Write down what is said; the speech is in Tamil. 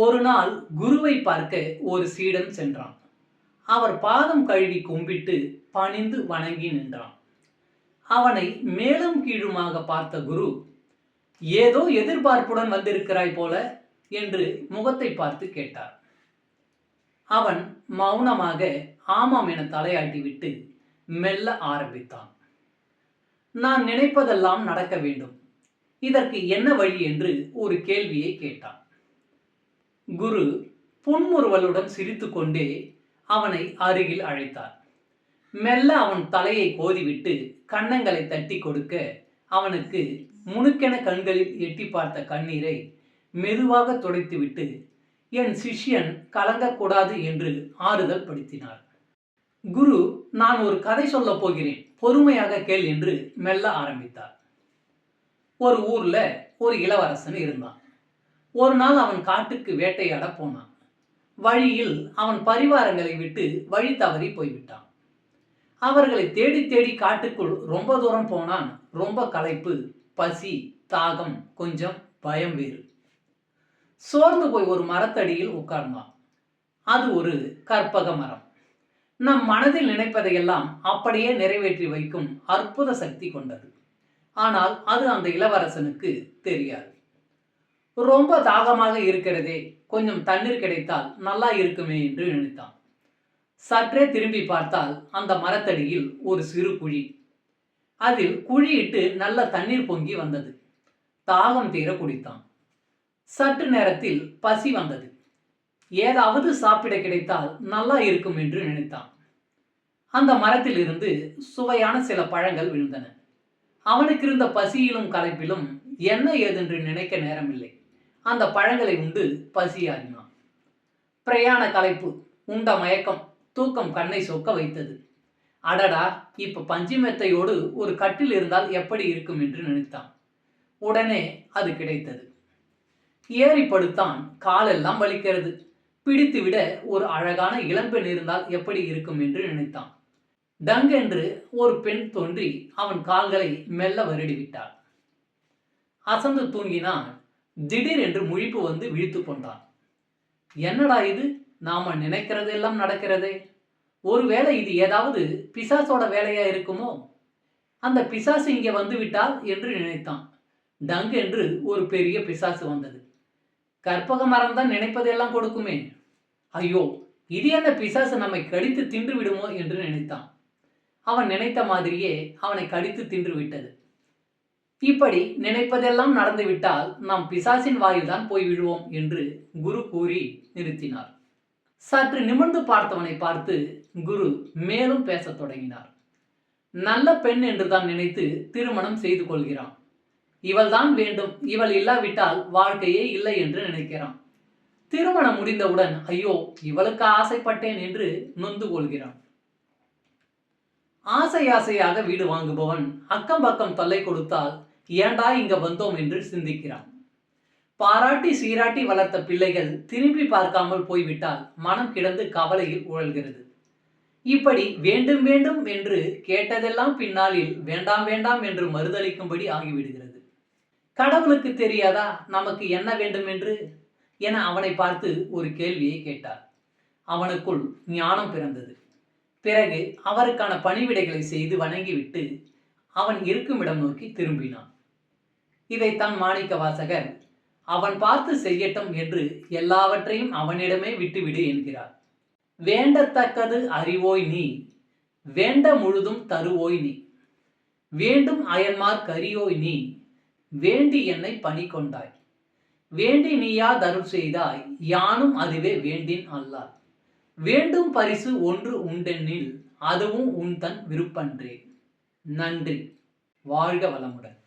ஒரு நாள் குருவை பார்க்க ஒரு சீடன் சென்றான். அவர் பாதம் கழுவி கும்பிட்டு பணிந்து வணங்கி நின்றான். அவனை மேலும் கீழுமாக பார்த்த குரு, ஏதோ எதிர்பார்ப்புடன் வந்திருக்கிறாய் போல என்று முகத்தை பார்த்து கேட்டார். அவன் மௌனமாக ஆமாம் என தலையாட்டிவிட்டு மெல்ல ஆரம்பித்தான். நான் நினைப்பதெல்லாம் நடக்க வேண்டும், இதற்கு என்ன வழி என்று ஒரு கேள்வியை கேட்டான். குரு புன்முறுவலுடன் சிரித்துக்கொண்டே அவனை அருகில் அழைத்தார். மெல்ல அவன் தலையை கோதிவிட்டு கன்னங்களை தட்டி கொடுக்க, அவனுக்கு முணுக்கென கண்களில் எட்டி பார்த்த கண்ணீரை மெதுவாக துடைத்துவிட்டு, என் சிஷ்யன் கலங்கக்கூடாது என்று ஆறுதல் படுத்தினார். குரு, நான் ஒரு கதை சொல்லப் போகிறேன், பொறுமையாக கேள் என்று மெல்ல ஆரம்பித்தார். ஒரு ஊர்ல ஒரு இளவரசன் இருந்தான். ஒரு நாள் அவன் காட்டுக்கு வேட்டையாட போனான். வழியில் அவன் பரிவாரங்களை விட்டு வழி தவறி போய்விட்டான். அவர்களை தேடி தேடி காட்டுக்குள் ரொம்ப தூரம் போனான். ரொம்ப களைப்பு, பசி, தாகம், கொஞ்சம் பயம் வேறு. சோர்ந்து போய் ஒரு மரத்தடியில் உட்கார்ந்தான். அது ஒரு கற்பக மரம். நம் மனதில் நினைப்பதையெல்லாம் அப்படியே நிறைவேற்றி வைக்கும் அற்புத சக்தி கொண்டது. ஆனால் அது அந்த இளவரசனுக்கு தெரியாது. ரொம்ப தாகமாக இருக்கிறதே, கொஞ்சம் தண்ணீர் கிடைத்தால் நல்லா இருக்குமே என்று நினைத்தான். சற்றே திரும்பி பார்த்தால் அந்த மரத்தடியில் ஒரு சிறு குழி. அதில் குழியிட்டு நல்ல தண்ணீர் பொங்கி வந்தது. தாகம் தீர குடித்தான். சற்று நேரத்தில் பசி வந்தது. ஏதாவது சாப்பிட கிடைத்தால் நல்லா இருக்கும் என்று நினைத்தான். அந்த மரத்தில் இருந்து சுவையான சில பழங்கள் விழுந்தன. அவனுக்கு இருந்த பசியிலும் களைப்பிலும் என்ன ஏதென்று நினைக்க நேரமில்லை. அந்த பழங்களை உண்டு பசியாறினான். பிரயாண களைப்பு, உண்ட மயக்கம், தூக்கம் கண்ணை சொக்க வைத்தது. அடடா, இப்ப பஞ்சு மெத்தையோடு ஒரு கட்டில் இருந்தால் எப்படி இருக்கும் என்று நினைத்தான். உடனே அது கிடைத்தது. ஏறி படுத்தான். காலெல்லாம் வலிக்கிறது. பிடித்துவிட ஒரு அழகான இளம்பெண் இருந்தால் எப்படி இருக்கும் என்று நினைத்தான். டங்கென்று ஒரு பெண் தோன்றி அவன் கால்களை மெல்ல வருடிவிட்டாள். அசந்து தூங்கினான். திடீர் என்று முழிப்பு வந்து விழித்து கொண்டான். என்னடா இது, நாம நினைக்கிறதெல்லாம் நடக்கிறதே. ஒருவேளை இது ஏதாவது பிசாசோட வேலையா இருக்குமோ? அந்த பிசாசு இங்கே வந்து விட்டால் என்று நினைத்தான். டங்கு என்று ஒரு பெரிய பிசாசு வந்தது. கற்பக மரம் தான் நினைப்பதெல்லாம் கொடுக்குமே. ஐயோ, இது என்ன பிசாசு நம்மை கடித்து தின்று விடுமோ என்று நினைத்தான். அவன் நினைத்த மாதிரியே அவனை கடித்து தின்று விட்டது. இப்படி நினைப்பதெல்லாம் நடந்துவிட்டால் நாம் பிசாசின் வாயில்தான் போய் விழுவோம் என்று குரு கூறி நிறுத்தினார். சற்று நிமிர்ந்து பார்த்தவனை பார்த்து குரு மேலும் பேசத் தொடங்கினார். நல்ல பெண் என்றுதான் நினைத்து திருமணம் செய்து கொள்கிறான். இவள்தான் வேண்டும், இவள் இல்லாவிட்டால் வாழ்க்கையே இல்லை என்று நினைக்கிறான். திருமணம் முடிந்தவுடன் ஐயோ, இவளுக்கு ஆசைப்பட்டேன் என்று நொந்து கொள்கிறான். ஆசை ஆசையாக வீடு வாங்குபவன் அக்கம் பக்கம் தொல்லை கொடுத்தால் ஏண்டா இங்க வந்தோம் என்று சிந்திக்கிறான். பாராட்டி சீராட்டி வளர்த்த பிள்ளைகள் திரும்பி பார்க்காமல் போய்விட்டால் மனம் கிடந்து கவலையில் உழல்கிறது. இப்படி வேண்டும் வேண்டும் என்று கேட்டதெல்லாம் பின்னாளில் வேண்டாம் வேண்டாம் என்று மறுதளிக்கும்படி ஆகிவிடுகிறது. கடவுளுக்கு தெரியாதா நமக்கு என்ன வேண்டும் என்று என அவனை பார்த்து ஒரு கேள்வியை கேட்டார். அவனுக்குள் ஞானம் பிறந்தது. பிறகு அவருக்கான பணிவிடைகளை செய்து வணங்கிவிட்டு அவன் இருக்குமிடம் நோக்கி திரும்பினான். இதைத்தான் மாணிக்க வாசகர் அவன் பார்த்து செய்யட்டும் என்று எல்லாவற்றையும் அவனிடமே விட்டுவிடு என்கிறார். வேண்டத்தக்கது அறிவோய் நீ, வேண்ட முழுதும் தருவோய் நீ, வேண்டும் அயன்மார் கரியோய் நீ, வேண்டி என்னை பணி கொண்டாய், வேண்டி நீயா தருள் செய்தாய், யானும் அதுவே வேண்டின் அல்லால், வேண்டும் பரிசு ஒன்று உண்டெனில் அதுவும் உன் தன் விருப்பன்றே. நன்றி. வாழ்க வளமுடன்.